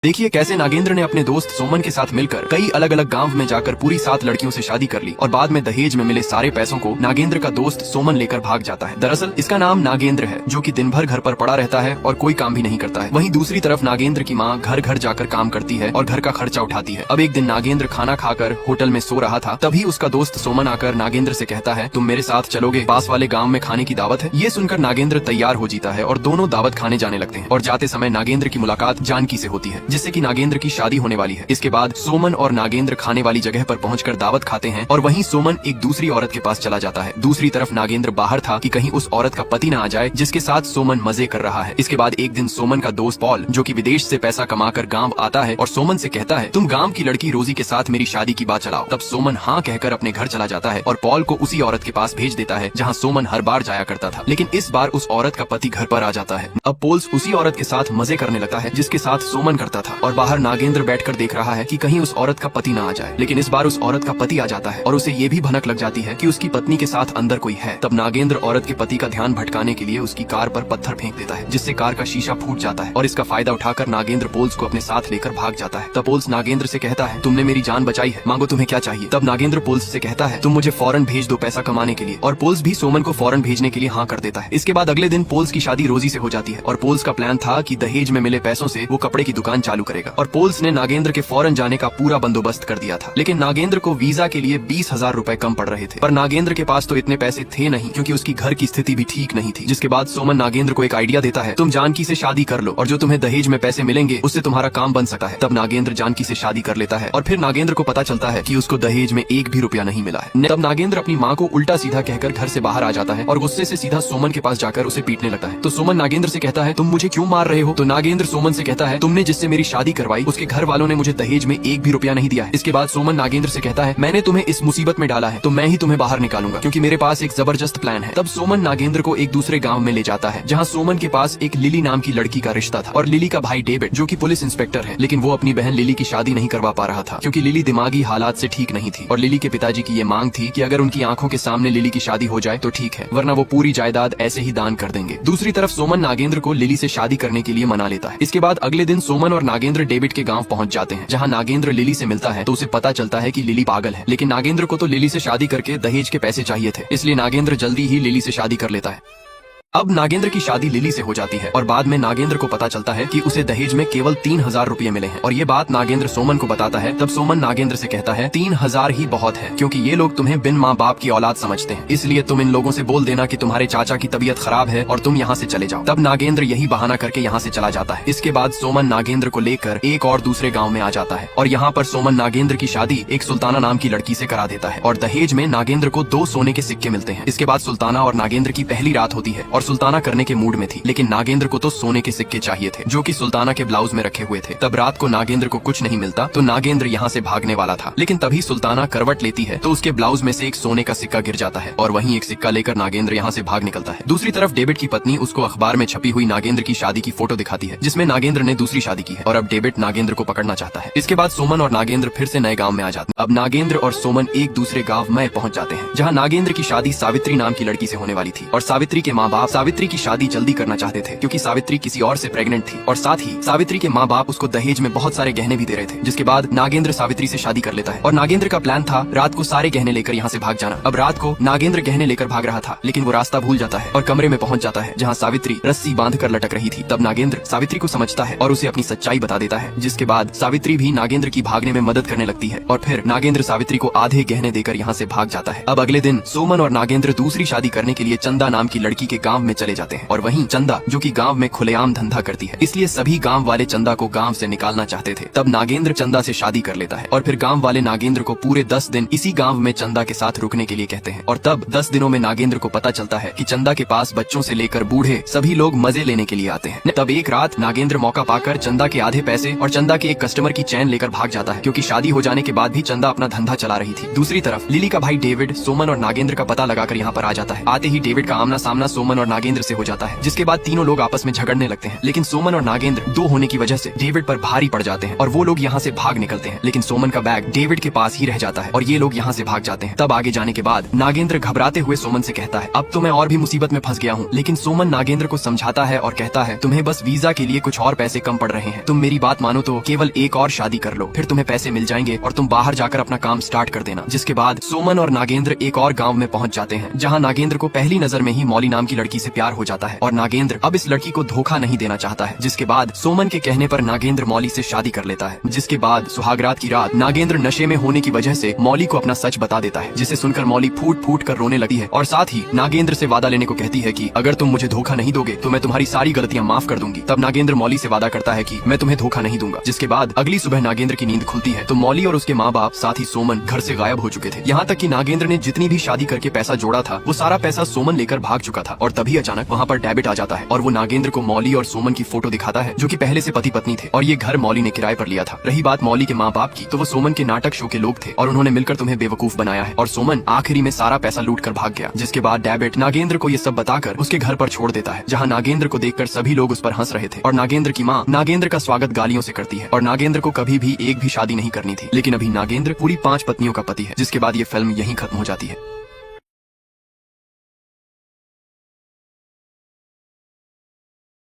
देखिए कैसे नागेंद्र ने अपने दोस्त सोमन के साथ मिलकर कई अलग अलग गांव में जाकर पूरी 7 लड़कियों से शादी कर ली और बाद में दहेज में मिले सारे पैसों को नागेंद्र का दोस्त सोमन लेकर भाग जाता है। दरअसल इसका नाम नागेंद्र है, जो कि दिन भर घर पर पड़ा रहता है और कोई काम भी नहीं करता है। वहीं दूसरी तरफ नागेंद्र की माँ घर घर जाकर काम करती है और घर का खर्चा उठाती है। अब एक दिन नागेंद्र खाना खाकर होटल में सो रहा था, तभी उसका दोस्त सोमन आकर नागेंद्र से कहता है, तुम मेरे साथ चलोगे, पास वाले गाँव में खाने की दावत है। ये सुनकर नागेंद्र तैयार हो जीता है और दोनों दावत खाने जाने लगते हैं। और जाते समय नागेंद्र की मुलाकात जानकी से होती है, जिससे कि नागेंद्र की शादी होने वाली है। इसके बाद सोमन और नागेंद्र खाने वाली जगह पर पहुंचकर दावत खाते हैं और वहीं सोमन एक दूसरी औरत के पास चला जाता है। दूसरी तरफ नागेंद्र बाहर था कि कहीं उस औरत का पति न आ जाए जिसके साथ सोमन मजे कर रहा है। इसके बाद एक दिन सोमन का दोस्त पॉल, जो कि विदेश से पैसा कमाकर गांव आता है और सोमन से कहता है, तुम गांव की लड़की रोजी के साथ मेरी शादी की बात चलाओ। तब सोमन हाँ कहकर अपने घर चला जाता है और पॉल को उसी औरत के पास भेज देता है जहाँ सोमन हर बार जाया करता था। लेकिन इस बार उस औरत का पति घर पर आ जाता है। अब पोल्स उसी औरत के साथ मजे करने लगता है जिसके साथ सोमन करता था और बाहर नागेंद्र बैठकर देख रहा है कि कहीं उस औरत का पति ना आ जाए। लेकिन इस बार उस औरत का पति आ जाता है और उसे ये भी भनक लग जाती है कि उसकी पत्नी के साथ अंदर कोई है। तब नागेंद्र औरत के पति का ध्यान भटकाने के लिए उसकी कार पर पत्थर फेंक देता है, जिससे कार का शीशा फूट जाता है और इसका फायदा उठाकर नागेंद्र पोल्स को अपने साथ लेकर भाग जाता है। तब पोल्स नागेंद्र से कहता है, तुमने मेरी जान बचाई है, मांगो तुम्हें क्या चाहिए। तब नागेंद्र पोल्स से कहता है, तुम मुझे फौरन भेज दो पैसा कमाने के लिए। और पोल्स भी सोमन को फौरन भेजने के लिए हाँ कर देता है। इसके बाद अगले दिन पोल्स की शादी रोजी से हो जाती है और पोल्स का प्लान था कि दहेज में मिले पैसों से वो कपड़े की दुकान चालू करेगा। और पोल्स ने नागेंद्र के फौरन जाने का पूरा बंदोबस्त कर दिया था। लेकिन नागेंद्र को वीजा के लिए 20,000 रुपए कम पड़ रहे थे। पर नागेंद्र के पास तो इतने पैसे थे नहीं, क्योंकि उसकी घर की स्थिति भी ठीक नहीं थी। जिसके बाद सोमन नागेंद्र को एक आइडिया देता है, तुम जानकी से शादी कर लो और जो तुम्हें दहेज में पैसे मिलेंगे उससे तुम्हारा काम बन सकता है। तब नागेंद्र जानकी से शादी कर लेता है और फिर नागेंद्र को पता चलता है कि उसको दहेज में एक भी रुपया नहीं मिला है। तब नागेंद्र अपनी माँ को उल्टा सीधा कहकर घर से बाहर आ जाता है और गुस्से से सीधा सोमन के पास जाकर उसे पीटने लगता है। तो सोमन नागेंद्र से कहता है, तुम मुझे क्यों मार रहे हो। तो नागेंद्र सोमन से कहता है, तुमने जिससे मेरी शादी करवाई उसके घर वालों ने मुझे दहेज में एक भी रुपया नहीं दिया है। इसके बाद सोमन नागेंद्र से कहता है, मैंने तुम्हें इस मुसीबत में डाला है तो मैं ही तुम्हें बाहर निकालूंगा, क्योंकि मेरे पास एक जबरदस्त प्लान है। तब सोमन नागेंद्र को एक दूसरे गांव में ले जाता है जहां सोमन के पास एक लिली नाम की लड़की का रिश्ता था और लिली का भाई डेविड, जो कि पुलिस इंस्पेक्टर है, लेकिन वो अपनी बहन लिली की शादी नहीं करवा पा रहा था क्योंकि लिली दिमागी हालात से ठीक नहीं थी। और लिली के पिताजी की ये मांग थी कि अगर उनकी आंखों के सामने लिली की शादी हो जाए तो ठीक है, वरना वो पूरी जायदाद ऐसे ही दान कर देंगे। दूसरी तरफ सोमन नागेंद्र को लिली से शादी करने के लिए मना लेता है। इसके बाद अगले दिन सोमन और नागेंद्र डेविड के गाँव पहुँच जाते हैं, जहाँ नागेंद्र लिली से मिलता है तो उसे पता चलता है कि लिली पागल है। लेकिन नागेंद्र को तो लिली से शादी करके दहेज के पैसे चाहिए थे, इसलिए नागेंद्र जल्दी ही लिली से शादी कर लेता है। अब नागेंद्र की शादी लिली से हो जाती है और बाद में नागेंद्र को पता चलता है कि उसे दहेज में केवल 3,000 रुपये मिले हैं। और ये बात नागेंद्र सोमन को बताता है। तब सोमन नागेंद्र से कहता है, 3,000 ही बहुत है, क्योंकि ये लोग तुम्हें बिन माँ बाप की औलाद समझते हैं, इसलिए तुम इन लोगों से बोल देना कि तुम्हारे चाचा की तबीयत खराब है और तुम यहाँ से चले जाओ। तब नागेंद्र यही बहाना करके यहाँ से चला जाता है। इसके बाद सोमन नागेंद्र को लेकर एक और दूसरे गाँव में आ जाता है और यहाँ पर सोमन नागेंद्र की शादी एक सुल्ताना नाम की लड़की से करा देता है और दहेज में नागेंद्र को 2 सोने के सिक्के मिलते हैं। इसके बाद सुल्ताना और नागेंद्र की पहली रात होती है और सुल्ताना करने के मूड में थी, लेकिन नागेंद्र को तो सोने के सिक्के चाहिए थे जो कि सुल्ताना के ब्लाउज में रखे हुए थे। तब रात को नागेंद्र को कुछ नहीं मिलता तो नागेंद्र यहाँ से भागने वाला था, लेकिन तभी सुल्ताना करवट लेती है तो उसके ब्लाउज में से एक सोने का सिक्का गिर जाता है और वहीं एक सिक्का लेकर नागेंद्र यहाँ से भाग निकलता है। दूसरी तरफ डेविड की पत्नी उसको अखबार में छपी हुई नागेंद्र की शादी की फोटो दिखाती है, जिसमें नागेंद्र ने दूसरी शादी की है और अब डेविड नागेंद्र को पकड़ना चाहता है। इसके बाद सोमन और नागेंद्र फिर से नए गाँव में आ जाते हैं। अब नागेंद्र और सोमन एक दूसरे गाँव में पहुँच जाते हैं, जहाँ नागेंद्र की शादी सावित्री नाम की लड़की से होने वाली थी और सावित्री के माँ बाप सावित्री की शादी जल्दी करना चाहते थे क्योंकि सावित्री किसी और से प्रेग्नेंट थी और साथ ही सावित्री के माँ बाप उसको दहेज में बहुत सारे गहने भी दे रहे थे। जिसके बाद नागेंद्र सावित्री से शादी कर लेता है और नागेंद्र का प्लान था रात को सारे गहने लेकर यहाँ से भाग जाना। अब रात को नागेंद्र गहने लेकर भाग रहा था, लेकिन वो रास्ता भूल जाता है और कमरे में पहुंच जाता है जहाँ सावित्री रस्सी बांध कर लटक रही थी। तब नागेंद्र सावित्री को समझता है और उसे अपनी सच्चाई बता देता है, जिसके बाद सावित्री भी नागेंद्र की भागने में मदद करने लगती है और फिर नागेंद्र सावित्री को आधे गहने देकर यहाँ से भाग जाता है। अब अगले दिन सोमन और नागेंद्र दूसरी शादी करने के लिए चंदा नाम की लड़की के गाँव में चले जाते हैं और वहीं चंदा, जो की गाँव में खुलेआम धंधा करती है, इसलिए सभी गांव वाले चंदा को गांव से निकालना चाहते थे। तब नागेंद्र चंदा से शादी कर लेता है और फिर गांव वाले नागेंद्र को पूरे 10 दिन इसी गांव में चंदा के साथ रुकने के लिए कहते हैं। और तब 10 दिनों में नागेंद्र को पता चलता है कि चंदा के पास बच्चों से लेकर बूढ़े सभी लोग मजे लेने के लिए आते हैं। तब एक रात नागेंद्र मौका पाकर चंदा के आधे पैसे और चंदा के एक कस्टमर की चैन लेकर भाग जाता है, क्योंकि शादी हो जाने के बाद भी चंदा अपना धंधा चला रही थी। दूसरी तरफ लिली का भाई डेविड सोमन और नागेंद्र का पता लगाकर यहाँ पर आ जाता है। आते ही डेविड का आमना सामना सोमन और और नागेंद्र से हो जाता है, जिसके बाद तीनों लोग आपस में झगड़ने लगते हैं। लेकिन सोमन और नागेंद्र दो होने की वजह से डेविड पर भारी पड़ जाते हैं और वो लोग यहाँ से भाग निकलते हैं। लेकिन सोमन का बैग डेविड के पास ही रह जाता है और ये लोग यहाँ से भाग जाते हैं। तब आगे जाने के बाद नागेंद्र घबराते हुए सोमन से कहता है, अब तो मैं और भी मुसीबत में फंस गया हूँ। लेकिन सोमन नागेंद्र को समझाता है और कहता है, तुम्हें बस वीजा के लिए कुछ और पैसे कम पड़ रहे हैं, तुम मेरी बात मानो तो केवल एक और शादी कर लो, फिर तुम्हें पैसे मिल जाएंगे और तुम बाहर जाकर अपना काम स्टार्ट कर देना। जिसके बाद सोमन और नागेंद्र एक और गाँव में पहुँच जाते हैं, जहाँ नागेंद्र को पहली नजर में ही मौली नाम की लड़की से प्यार हो जाता है और नागेंद्र अब इस लड़की को धोखा नहीं देना चाहता है। जिसके बाद सोमन के कहने पर नागेंद्र मौली से शादी कर लेता है। जिसके बाद सुहागरात की रात नागेंद्र नशे में होने की वजह से मौली को अपना सच बता देता है, जिसे सुनकर मौली फूट फूट कर रोने लगती है और साथ ही नागेंद्र से वादा लेने को कहती है कि अगर तुम मुझे धोखा नहीं दोगे तो मैं तुम्हारी सारी गलतियां माफ कर दूंगी। तब नागेंद्र मौली से वादा करता है कि मैं तुम्हें धोखा नहीं दूंगा। जिसके बाद अगली सुबह नागेंद्र की नींद खुलती है तो मौली और उसके माँ बाप साथ ही सोमन घर से गायब हो चुके थे। यहाँ तक कि नागेंद्र ने जितनी भी शादी करके पैसा जोड़ा था वो सारा पैसा सोमन लेकर भाग चुका था। और तभी अचानक वहाँ पर डेविड आ जाता है और वो नागेंद्र को मौली और सोमन की फोटो दिखाता है, जो कि पहले से पति पत्नी थे और ये घर मौली ने किराए पर लिया था। रही बात मौली के माँ बाप की, तो वो सोमन के नाटक शो के लोग थे और उन्होंने मिलकर तुम्हें बेवकूफ बनाया है और सोमन आखिरी में सारा पैसा लूट कर भाग गया। जिसके बाद डेविड नागेंद्र को ये सब बताकर उसके घर पर छोड़ देता है, जहाँ नागेंद्र को देखकर सभी लोग उस पर हंस रहे थे और नागेंद्र की माँ नागेंद्र का स्वागत गालियों से करती है और नागेंद्र को कभी भी एक भी शादी नहीं करनी थी। लेकिन अभी नागेंद्र पूरी 5 पत्नियों का पति है। जिसके बाद ये फिल्म यहीं खत्म हो जाती है।